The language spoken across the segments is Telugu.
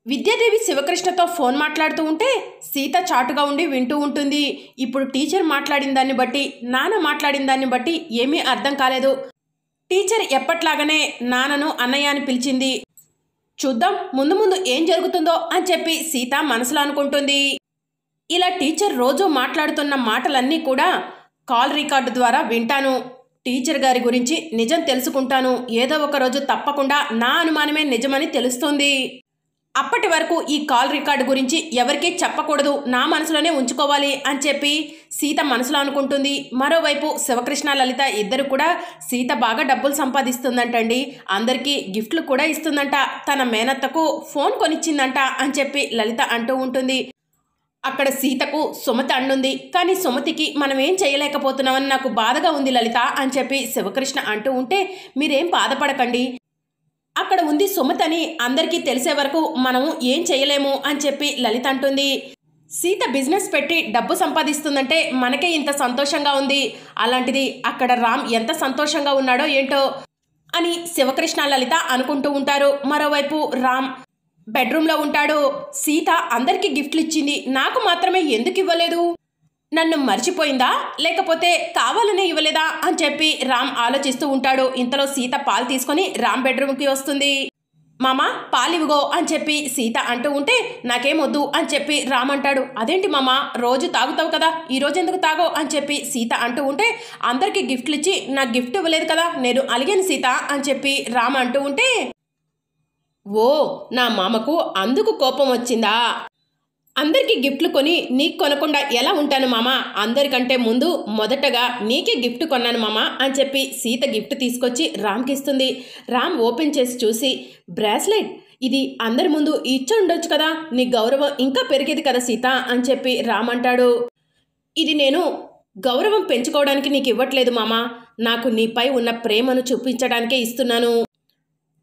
విద్యాదేవి శివకృష్ణతో ఫోన్ మాట్లాడుతూ ఉంటే సీత చాటుగా ఉండి వింటూ ఉంటుంది. ఇప్పుడు టీచర్ మాట్లాడిన దాన్ని బట్టి, నాన్న మాట్లాడిన దాన్ని బట్టి ఏమీ అర్థం కాలేదు. టీచర్ ఎప్పట్లాగానే నాన్నను అన్నయ్య అని పిలిచింది. చూద్దాం ముందు ముందు ఏం జరుగుతుందో అని చెప్పి సీత మనసులో అనుకుంటుంది. ఇలా టీచర్ రోజు మాట్లాడుతున్న మాటలన్నీ కూడా కాల్ రికార్డు ద్వారా వింటాను. టీచర్ గారి గురించి నిజం తెలుసుకుంటాను. ఏదో ఒక రోజు తప్పకుండా నా అనుమానమే నిజమని తెలుస్తుంది. అప్పటి వరకు ఈ కాల్ రికార్డు గురించి ఎవరికీ చెప్పకూడదు, నా మనసులోనే ఉంచుకోవాలి అని చెప్పి సీత మనసులో అనుకుంటుంది. మరోవైపు శివకృష్ణ లలిత ఇద్దరు కూడా సీత బాగా డబ్బులు సంపాదిస్తుందంటండి, అందరికీ గిఫ్ట్లు కూడా ఇస్తుందంట, తన మేనత్తకు ఫోన్ కొనిచ్చిందంట అని చెప్పి లలిత అంటూ ఉంటుంది. అక్కడ సీతకు సుమతి అండుంది. కానీ సుమతికి మనం ఏం చేయలేకపోతున్నామని నాకు బాధగా ఉంది లలిత అని చెప్పి శివకృష్ణ అంటూ ఉంటే, మీరేం బాధపడకండి, అక్కడ ఉంది సుమతి అని అందరికీ తెలిసే వరకు మనం ఏం చేయలేము అని చెప్పి లలిత అంటుంది. సీత బిజినెస్ పెట్టి డబ్బు సంపాదిస్తుందంటే మనకే ఇంత సంతోషంగా ఉంది, అలాంటిది అక్కడ రామ్ ఎంత సంతోషంగా ఉన్నాడో ఏంటో అని శివకృష్ణ లలిత అనుకుంటూ ఉంటారు. మరోవైపు రామ్ బెడ్రూమ్లో ఉంటాడు. సీత అందరికీ గిఫ్ట్లు ఇచ్చింది, నాకు మాత్రమే ఎందుకు ఇవ్వలేదు, నన్ను మర్చిపోయిందా లేకపోతే కావాలనే ఇవ్వలేదా అని చెప్పి రామ్ ఆలోచిస్తూ ఉంటాడు. ఇంతలో సీత పాలు తీసుకొని రామ్ బెడ్రూమ్కి వస్తుంది. మామ పాలివ్వగో అని చెప్పి సీత అంటూ ఉంటే, నాకేం వద్దు అని చెప్పి రామ్ అంటాడు. అదేంటి మామ, రోజు తాగుతావు కదా, ఈరోజు ఎందుకు తాగో అని చెప్పి సీత అంటూ ఉంటే, అందరికీ గిఫ్ట్లు ఇచ్చి నాకు గిఫ్ట్ ఇవ్వలేదు కదా, నేను అలిగాను సీత అని చెప్పి రామ్ అంటూ ఉంటే, ఓ నా మామకు అందుకు కోపం వచ్చిందా, అందరికీ గిఫ్ట్లు కొని నీకు కొనకుండా ఎలా ఉంటాను మామ, అందరికంటే ముందు మొదటగా నీకే గిఫ్ట్ కొన్నాను మామ అని చెప్పి సీత గిఫ్ట్ తీసుకొచ్చి రామ్కి ఇస్తుంది. రామ్ ఓపెన్ చేసి చూసి, బ్రాస్లెట్, ఇది అందరి ముందు ఇచ్చి ఉండొచ్చు కదా, నీ గౌరవం ఇంకా పెరిగేది కదా సీత అని చెప్పి రామ్ అంటాడు. ఇది నేను గౌరవం పెంచుకోవడానికి నీకు ఇవ్వట్లేదు మామ, నాకు నీపై ఉన్న ప్రేమను చూపించడానికే ఇస్తున్నాను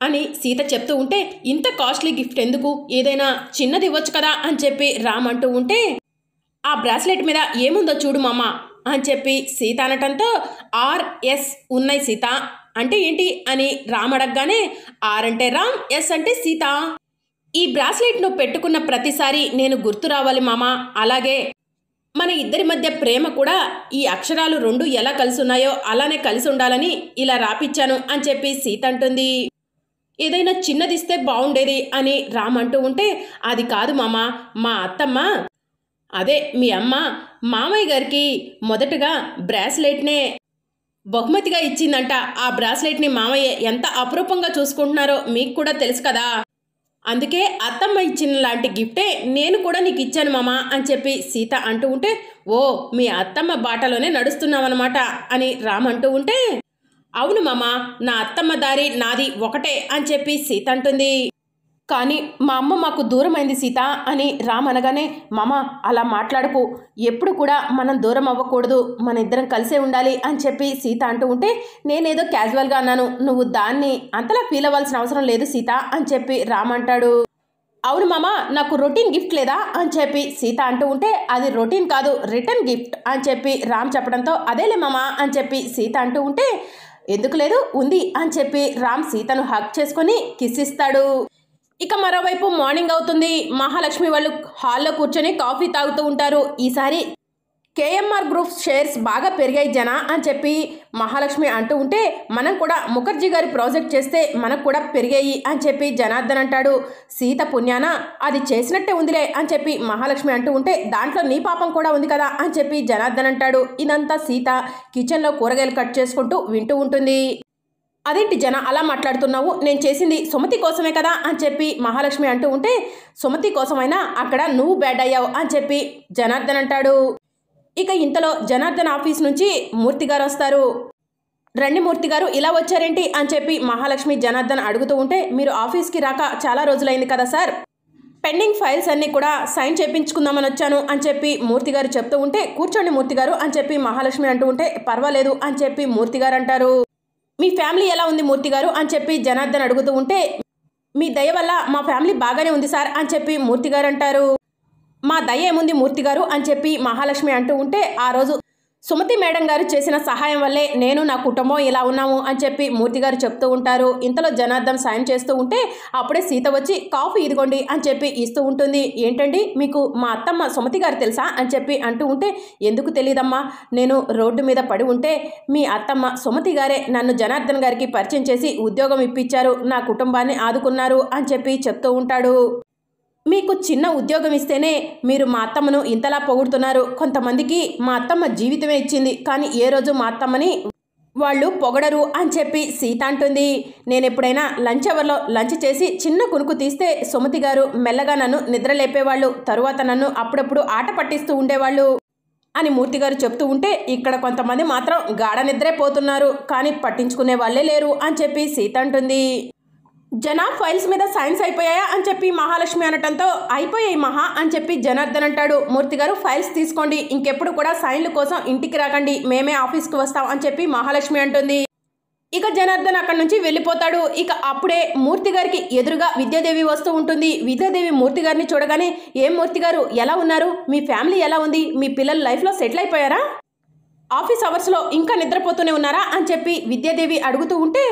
అని సీత చెప్తూ ఉంటే, ఇంత కాస్ట్లీ గిఫ్ట్ ఎందుకు, ఏదైనా చిన్నది ఇవ్వచ్చు కదా అని చెప్పి రామ్ అంటూ ఉంటే, ఆ బ్రాస్లెట్ మీద ఏముందో చూడు మామ అని చెప్పి సీత అనటంతో, ఆర్ఎస్ ఉన్నాయి సీత అంటే ఏంటి అని రామ్ అడగగానే, ఆర్ అంటే రామ్, ఎస్ అంటే సీత, ఈ బ్రాస్లెట్ నువ్వు పెట్టుకున్న ప్రతిసారి నేను గుర్తు రావాలి మామ, అలాగే మన ఇద్దరి మధ్య ప్రేమ కూడా ఈ అక్షరాలు రెండు ఎలా కలిసి ఉన్నాయో అలానే కలిసి ఉండాలని ఇలా రాపిచ్చాను అని చెప్పి సీత అంటుంది. ఏదైనా చిన్నదిస్తే బాగుండేది అని రామ్ అంటూ ఉంటే, అది కాదు మామ, మా అత్తమ్మ, అదే మీ అమ్మ మామయ్య గారికి మొదటగా బ్రాస్లెట్నే బహుమతిగా ఇచ్చిందంట, ఆ బ్రాస్లెట్ని మామయ్య ఎంత అపురూపంగా చూసుకుంటున్నారో మీకు కూడా తెలుసు కదా, అందుకే అత్తమ్మ ఇచ్చిన లాంటి గిఫ్టే నేను కూడా నీకు ఇచ్చాను మామ అని చెప్పి సీత అంటూ ఉంటే, ఓ మీ అత్తమ్మ బాటలోనే నడుస్తున్నావన్నమాట అని రామ్ అంటూ ఉంటే, అవును మామ, నా అత్తమ్మ దారి నాది ఒకటే అని చెప్పి సీత అంటుంది. కానీ మా అమ్మ మాకు దూరమైంది సీత అని రామ్ అనగానే, మామ అలా మాట్లాడకు, ఎప్పుడు కూడా మనం దూరం అవ్వకూడదు, మన ఇద్దరం కలిసే ఉండాలి అని చెప్పి సీత అంటూ ఉంటే, నేనేదో క్యాజువల్గా అన్నాను, నువ్వు దాన్ని అంతలా ఫీల్ అవ్వాల్సిన అవసరం లేదు సీత అని చెప్పి రామ్ అంటాడు. అవును మామ, నాకు రొటీన్ గిఫ్ట్ లేదా అని చెప్పి సీత అంటూ ఉంటే, అది రొటీన్ కాదు రిటర్న్ గిఫ్ట్ అని చెప్పి రామ్ చెప్పడంతో, అదేలే మామ అని చెప్పి సీత అంటూ ఉంటే, ఎందుకు లేదు ఉంది అని చెప్పి రామ్ సీతను హగ్ చేసుకొని కిస్ ఇస్తాడు. ఇక మరోవైపు మార్నింగ్ అవుతుంది. మహాలక్ష్మి వాళ్ళు హాల్లో కూర్చొని కాఫీ తాగుతూ ఉంటారు. ఈసారి కేఎంఆర్ గ్రూప్ షేర్స్ బాగా పెరిగాయి జన అని చెప్పి మహాలక్ష్మి అంటూ ఉంటే, మనం కూడా ముఖర్జీ గారి ప్రాజెక్ట్ చేస్తే మనకు కూడా పెరిగాయి అని చెప్పి జనార్దన్ అంటాడు. సీత పుణ్యాన అది చేసినట్టే ఉందిలే అని చెప్పి మహాలక్ష్మి అంటూ ఉంటే, దాంట్లో నీ పాపం కూడా ఉంది కదా అని చెప్పి జనార్దన్ అంటాడు. ఇదంతా సీత కిచెన్లో కూరగాయలు కట్ చేసుకుంటూ వింటూ ఉంటుంది. అదేంటి జన అలా మాట్లాడుతున్నావు, నేను చేసింది సుమతి కోసమే కదా అని చెప్పి మహాలక్ష్మి అంటూ ఉంటే, సుమతి కోసమైనా అక్కడ నువ్వు బ్యాడ్ అయ్యావు అని చెప్పి జనార్దన్ అంటాడు. ఇక ఇంతలో జనార్దన్ ఆఫీస్ నుంచి మూర్తి గారు వస్తారు. రండి మూర్తి గారు, ఇలా వచ్చారేంటి అని చెప్పి మహాలక్ష్మి జనార్దన్ అడుగుతూ ఉంటే, మీరు ఆఫీస్కి రాక చాలా రోజులైంది కదా సార్, పెండింగ్ ఫైల్స్ అన్నీ కూడా సైన్ చేయించుకుందామని వచ్చాను అని చెప్పి మూర్తి గారు చెప్తూ ఉంటే, కూర్చోండి మూర్తి గారు అని చెప్పి మహాలక్ష్మి అంటూ ఉంటే, పర్వాలేదు అని చెప్పి మూర్తి గారు అంటారు. మీ ఫ్యామిలీ ఎలా ఉంది మూర్తి గారు అని చెప్పి జనార్దన్ అడుగుతూ ఉంటే, మీ దయ వల్ల మా ఫ్యామిలీ బాగానే ఉంది సార్ అని చెప్పి మూర్తి గారు అంటారు. మా దయ ఏముంది మూర్తి గారు అని చెప్పి మహాలక్ష్మి అంటూ ఉంటే, ఆ రోజు సుమతి మేడం గారు చేసిన సహాయం వల్లే నేను నా కుటుంబం ఇలా ఉన్నాము అని చెప్పి మూర్తి గారు చెప్తూ ఉంటారు. ఇంతలో జనార్దన్ సాయం చేస్తూ ఉంటే అప్పుడే సీత వచ్చి కాఫీ ఇదిగోండి అని చెప్పి ఇస్తూ ఉంటుంది. ఏంటండి మీకు మా అత్తమ్మ సుమతి గారు తెలుసా అని చెప్పి అంటూ ఉంటే, ఎందుకు తెలియదమ్మా, నేను రోడ్డు మీద పడి ఉంటే మీ అత్తమ్మ సుమతి గారే నన్ను జనార్దన్ గారికి పరిచయం చేసి ఉద్యోగం ఇప్పించారు, నా కుటుంబాన్ని ఆదుకున్నారు అని చెప్పి చెప్తూ ఉంటాడు. మీకు చిన్న ఉద్యోగం ఇస్తేనే మీరు మా అత్తమ్మను ఇంతలా పొగుడుతున్నారు. కొంతమందికి మా అత్తమ్మ జీవితమే ఇచ్చింది, కానీ ఏ రోజు మా అత్తమ్మని వాళ్ళు పొగడరు అని చెప్పి సీత అంటుంది. నేను ఎప్పుడైనా లంచ్ అవర్లో లంచ్ చేసి చిన్న కునుకు తీస్తే సుమతి గారు మెల్లగా నన్ను నిద్రలేపేవాళ్ళు, తరువాత నన్ను అప్పుడప్పుడు ఆట పట్టిస్తూ ఉండేవాళ్ళు అని మూర్తి గారు చెప్తూ ఉంటే, ఇక్కడ కొంతమంది మాత్రం గాఢ నిద్రే పోతున్నారు, కానీ పట్టించుకునే వాళ్ళే లేరు అని చెప్పి సీత అంటుంది. జనా ఫైల్స్ మీద సైన్స్ అయిపోయాయా అని చెప్పి మహాలక్ష్మి అనటంతో, అయిపోయాయి మహా అని చెప్పి జనార్దన్ అంటాడు. మూర్తి గారు ఫైల్స్ తీసుకోండి, ఇంకెప్పుడు కూడా సైన్ల కోసం ఇంటికి రాకండి, మేమే ఆఫీస్కి వస్తాం అని చెప్పి మహాలక్ష్మి అంటుంది. ఇక జనార్దన్ అక్కడి నుంచి వెళ్ళిపోతాడు. ఇక అప్పుడే మూర్తి గారికి ఎదురుగా విద్యాదేవి వస్తూ ఉంటుంది. విద్యాదేవి మూర్తి గారిని చూడగానే, ఏం మూర్తి గారు ఎలా ఉన్నారు, మీ ఫ్యామిలీ ఎలా ఉంది, మీ పిల్లలు లైఫ్లో సెటిల్ అయిపోయారా, ఆఫీస్ అవర్స్లో ఇంకా నిద్రపోతూనే ఉన్నారా అని చెప్పి విద్యాదేవి అడుగుతూ ఉంటే,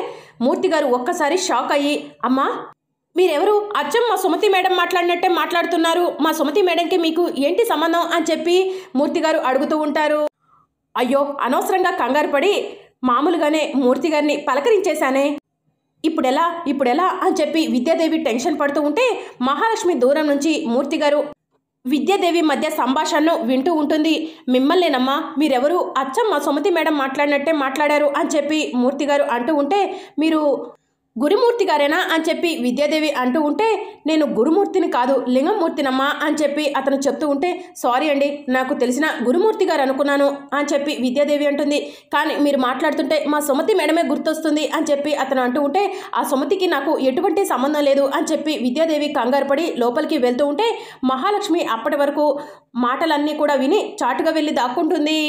మూర్తి గారు ఒక్కసారి షాక్ అయ్యి, అమ్మా మీరెవరు, అచ్చం మా సుమతి మేడం మాట్లాడినట్టే మాట్లాడుతున్నారు, మా సుమతి మేడంకి మీకు ఏంటి సంబంధం అని చెప్పి మూర్తి గారు అడుగుతూ ఉంటారు. అయ్యో అనవసరంగా కంగారు పడి మామూలుగానే మూర్తి గారిని పలకరించేశానే, ఇప్పుడెలా అని చెప్పి విద్యాదేవి టెన్షన్ పడుతూ ఉంటే, మహాలక్ష్మి దూరం నుంచి మూర్తి గారు విద్యాదేవి మధ్య సంభాషణను వింటూ ఉంటుంది. మిమ్మల్నేనమ్మా, మీరెవరు, అచ్చం మా సుమతి మేడం మాట్లాడినట్టే మాట్లాడారు అని చెప్పి మూర్తి గారు అంటూ ఉంటే, మీరు గురుమూర్తి గారేనా అని చెప్పి విద్యాదేవి అంటూ ఉంటే, నేను గురుమూర్తిని కాదు లింగమూర్తినమ్మా అని చెప్పి అతను చెప్తూ ఉంటే, సారీ అండి, నాకు తెలిసిన గురుమూర్తి గారు అనుకున్నాను అని చెప్పి విద్యాదేవి అంటుంది. కానీ మీరు మాట్లాడుతుంటే మా సుమతి మేడమే గుర్తొస్తుంది అని చెప్పి అతను అంటూ ఉంటే, ఆ సుమతికి నాకు ఎటువంటి సంబంధం లేదు అని చెప్పి విద్యాదేవి కంగారు పడి లోపలికి వెళ్తూ ఉంటే, మహాలక్ష్మి అప్పటి వరకు మాటలన్నీ కూడా విని చాటుగా వెళ్ళి దాక్కుంటుంది.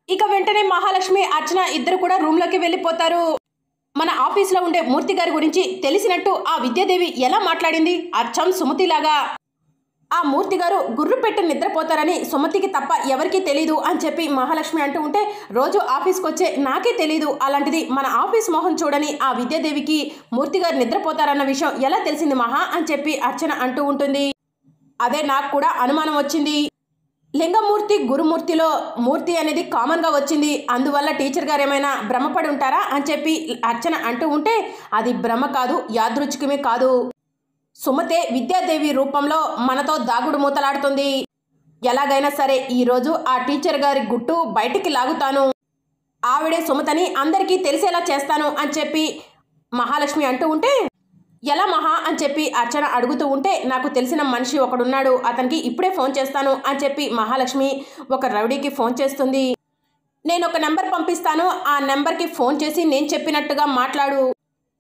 ఇక వెంటనే మహాలక్ష్మి అర్చన ఇద్దరు కూడా రూమ్లోకి వెళ్ళిపోతారు. మన ఆఫీస్లో ఉండే మూర్తి గారి గురించి తెలిసినట్టు ఆ విద్యాదేవి ఎలా మాట్లాడింది, అచ్చం సుమతిలాగా. ఆ మూర్తి గారు గుర్రు పెట్టి నిద్రపోతారని సుమతికి తప్ప ఎవరికీ తెలీదు అని చెప్పి మహాలక్ష్మి అంటూ ఉంటే, రోజు ఆఫీస్కి వచ్చే నాకే తెలీదు, అలాంటిది మన ఆఫీస్ మొహం చూడని ఆ విద్యాదేవికి మూర్తి గారు నిద్రపోతారన్న విషయం ఎలా తెలిసింది మహా అని చెప్పి అర్చన అంటూ ఉంటుంది. అదే నాకు కూడా అనుమానం వచ్చింది, లింగమూర్తి గురుమూర్తిలో మూర్తి అనేది కామన్గా వచ్చింది, అందువల్ల టీచర్ గారు ఏమైనా భ్రమపడి ఉంటారా అని చెప్పి అర్చన అంటూ ఉంటే, అది భ్రమ కాదు, యాదృచ్ఛికమే కాదు, సుమతే విద్యాదేవి రూపంలో మనతో దాగుడు మూతలాడుతుంది, ఎలాగైనా సరే ఈరోజు ఆ టీచర్ గారి గుట్టు బయటికి లాగుతాను, ఆవిడే సుమతని అందరికీ తెలిసేలా చేస్తాను అని చెప్పి మహాలక్ష్మి అంటూ ఉంటే, ఎలా మహా అని చెప్పి అర్చన అడుగుతూ ఉంటే, నాకు తెలిసిన మనిషి ఒకడున్నాడు, అతనికి ఇప్పుడే ఫోన్ చేస్తాను అని చెప్పి మహాలక్ష్మి ఒక రౌడీకి ఫోన్ చేస్తుంది. నేను ఒక నెంబర్ పంపిస్తాను, ఆ నెంబర్కి ఫోన్ చేసి నేను చెప్పినట్టుగా మాట్లాడు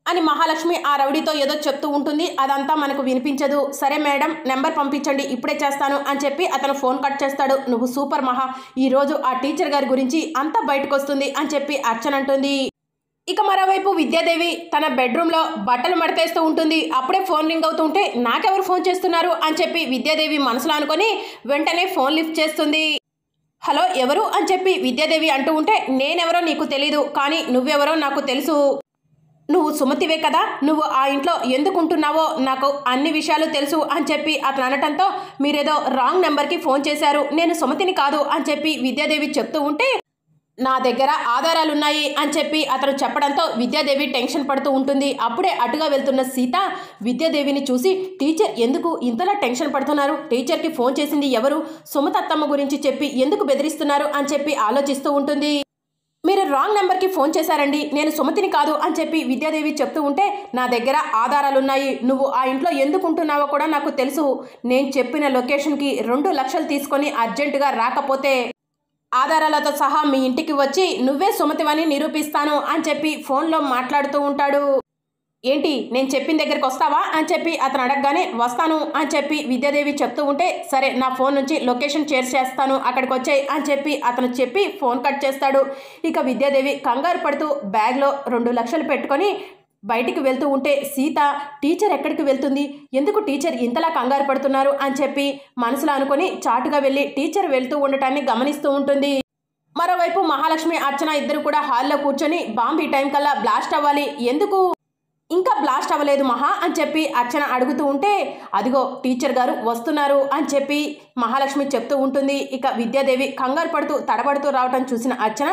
అని మహాలక్ష్మి ఆ రౌడీతో ఏదో చెప్తూ ఉంటుంది. అదంతా మనకు వినిపించదు. సరే మేడం నెంబర్ పంపించండి, ఇప్పుడే చేస్తాను అని చెప్పి అతను ఫోన్ కట్ చేస్తాడు. నువ్వు సూపర్ మహా, ఈరోజు ఆ టీచర్ గారి గురించి అంతా బయటకు వస్తుంది అని చెప్పి అర్చన అంటుంది. ఇక మరోవైపు విద్యాదేవి తన బెడ్రూమ్లో బట్టలు మడతేస్తూ ఉంటుంది. అప్పుడే ఫోన్ రింగ్ అవుతూ ఉంటే, నాకెవరు ఫోన్ చేస్తున్నారు అని చెప్పి విద్యాదేవి మనసులో అనుకొని వెంటనే ఫోన్ లిఫ్ట్ చేస్తుంది. హలో ఎవరు అని చెప్పి విద్యాదేవి అంటూ ఉంటే, నేనెవరో నీకు తెలీదు, కానీ నువ్వెవరో నాకు తెలుసు, నువ్వు సుమతివే కదా, నువ్వు ఆ ఇంట్లో ఎందుకు ఉంటున్నావో నాకు అన్ని విషయాలు తెలుసు అని చెప్పి అతను అనటంతో, మీరేదో రాంగ్ నెంబర్కి ఫోన్ చేశారు, నేను సుమతిని కాదు అని చెప్పి విద్యాదేవి చెప్తూ ఉంటే, నా దగ్గర ఆధారాలున్నాయి అని చెప్పి అతను చెప్పడంతో విద్యాదేవి టెన్షన్ పడుతూ ఉంటుంది. అప్పుడే అటుగా వెళ్తున్న సీత విద్యాదేవిని చూసి, టీచర్ ఎందుకు ఇంతలా టెన్షన్ పడుతున్నారు, టీచర్కి ఫోన్ చేసింది ఎవరు, సుమత అత్తమ్మ గురించి చెప్పి ఎందుకు బెదిరిస్తున్నారు అని చెప్పి ఆలోచిస్తూ ఉంటుంది. మీరు రాంగ్ నెంబర్కి ఫోన్ చేశారండి, నేను సుమతిని కాదు అని చెప్పి విద్యాదేవి చెప్తూ ఉంటే, నా దగ్గర ఆధారాలున్నాయి, నువ్వు ఆ ఇంట్లో ఎందుకు ఉంటున్నావో కూడా నాకు తెలుసు, నేను చెప్పిన లొకేషన్కి 2 లక్షలు తీసుకొని అర్జెంటుగా రాకపోతే ఆధారాలతో సహా మీ ఇంటికి వచ్చి నువ్వే సుమతివని నిరూపిస్తాను అని చెప్పి ఫోన్లో మాట్లాడుతూ ఉంటాడు. ఏంటి నేను చెప్పిన దగ్గరికి వస్తావా అని చెప్పి అతను అడగగానే, వస్తాను అని చెప్పి విద్యాదేవి చెప్తూ ఉంటే, సరే నా ఫోన్ నుంచి లొకేషన్ షేర్ చేస్తాను అక్కడికి వచ్చాయి అని చెప్పి అతను చెప్పి ఫోన్ కట్ చేస్తాడు. ఇక విద్యాదేవి కంగారు పడుతూ బ్యాగ్లో 2 లక్షలు పెట్టుకొని బయటికి వెళ్తూ ఉంటే, సీత టీచర్ ఎక్కడికి వెళ్తుంది, ఎందుకు టీచర్ ఇంతలా కంగారు పడుతున్నారు అని చెప్పి మనసులో అనుకొని చాటుగా వెళ్ళి టీచర్ వెళ్తూ ఉండటాన్ని గమనిస్తూ ఉంటుంది. మరోవైపు మహాలక్ష్మి అర్చన ఇద్దరు కూడా హాల్లో కూర్చొని బాంబు ఈ టైం కల్లా బ్లాస్ట్ అవ్వాలి, ఎందుకు ఇంకా బ్లాస్ట్ అవ్వలేదు మహా అని చెప్పి అర్చన అడుగుతూ ఉంటే, అదిగో టీచర్ గారు వస్తున్నారు అని చెప్పి మహాలక్ష్మి చెప్తూ ఉంటుంది. ఇక విద్యాదేవి కంగారు పడుతూ తడబడుతూ రావటం చూసిన అర్చన,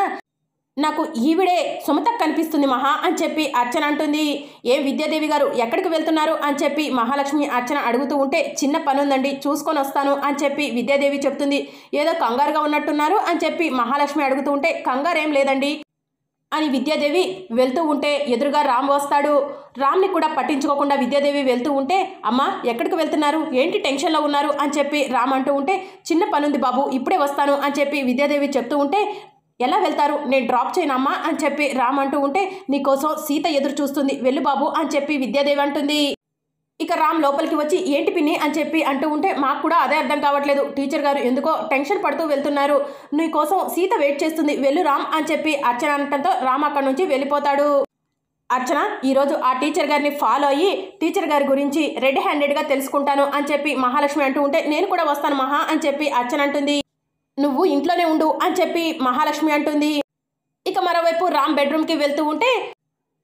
నాకు ఈవిడే సుమతకు కనిపిస్తుంది మహా అని చెప్పి అర్చన అంటుంది. ఏం విద్యాదేవి గారు ఎక్కడికి వెళ్తున్నారు అని చెప్పి మహాలక్ష్మి అర్చన అడుగుతూ ఉంటే, చిన్న పని ఉందండి చూసుకొని వస్తాను అని చెప్పి విద్యాదేవి చెప్తుంది. ఏదో కంగారుగా ఉన్నట్టున్నారు అని చెప్పి మహాలక్ష్మి అడుగుతూ ఉంటే, కంగారేం లేదండి అని విద్యాదేవి వెళ్తూ ఉంటే ఎదురుగా రామ్ వస్తాడు. రామ్ని కూడా పట్టించుకోకుండా విద్యాదేవి వెళ్తూ ఉంటే, అమ్మా ఎక్కడికి వెళ్తున్నారు, ఏంటి టెన్షన్లో ఉన్నారు అని చెప్పి రామ్ అంటూ ఉంటే, చిన్న పనుంది బాబు ఇప్పుడే వస్తాను అని చెప్పి విద్యాదేవి చెప్తూ ఉంటే, ఎలా వెళ్తారు, నేను డ్రాప్ చేయనమ్మా అని చెప్పి రామ్ అంటూ ఉంటే, నీకోసం సీత ఎదురు చూస్తుంది వెళ్ళు బాబు అని చెప్పి విద్యాదేవి అంటుంది. ఇక రామ్ లోపలికి వచ్చి ఏంటి పిన్ని అని చెప్పి అంటూ ఉంటే, మాకు కూడా అదే అర్థం కావట్లేదు, టీచర్ గారు ఎందుకో టెన్షన్ పడుతూ వెళ్తున్నారు, నీకోసం సీత వెయిట్ చేస్తుంది వెళ్ళు రామ్ అని చెప్పి అర్చన అనటంతో రామ్ అక్కడి నుంచి వెళ్ళిపోతాడు. అర్చన ఈరోజు ఆ టీచర్ గారిని ఫాలో అయ్యి టీచర్ గారి గురించి రెడ్ హ్యాండెడ్గా తెలుసుకుంటాను అని చెప్పి మహాలక్ష్మి అంటూ ఉంటే, నేను కూడా వస్తాను మహా అని చెప్పి అర్చన అంటుంది. నువ్వు ఇంట్లోనే ఉండు అని చెప్పి మహాలక్ష్మి అంటుంది. ఇక మరోవైపు రామ్ బెడ్రూమ్కి వెళ్తూ ఉంటే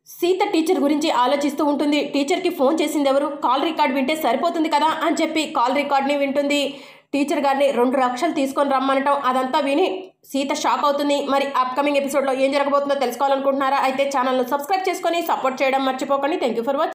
సీత టీచర్ గురించి ఆలోచిస్తూ ఉంటుంది. టీచర్కి ఫోన్ చేసింది ఎవరు, కాల్ రికార్డ్ వింటే సరిపోతుంది కదా అని చెప్పి కాల్ రికార్డ్ని వింటుంది. టీచర్ గారిని 2 లక్షలు తీసుకొని రమ్మనటం అదంతా విని సీత షాక్ అవుతుంది. మరి అప్కమింగ్ ఎపిసోడ్లో ఏం జరగబోతుందో తెలుసుకోవాలనుకుంటున్నారా? అయితే ఛానల్ను సబ్స్క్రైబ్ చేసుకొని సపోర్ట్ చేయడం మర్చిపోకండి. Thank you for watching.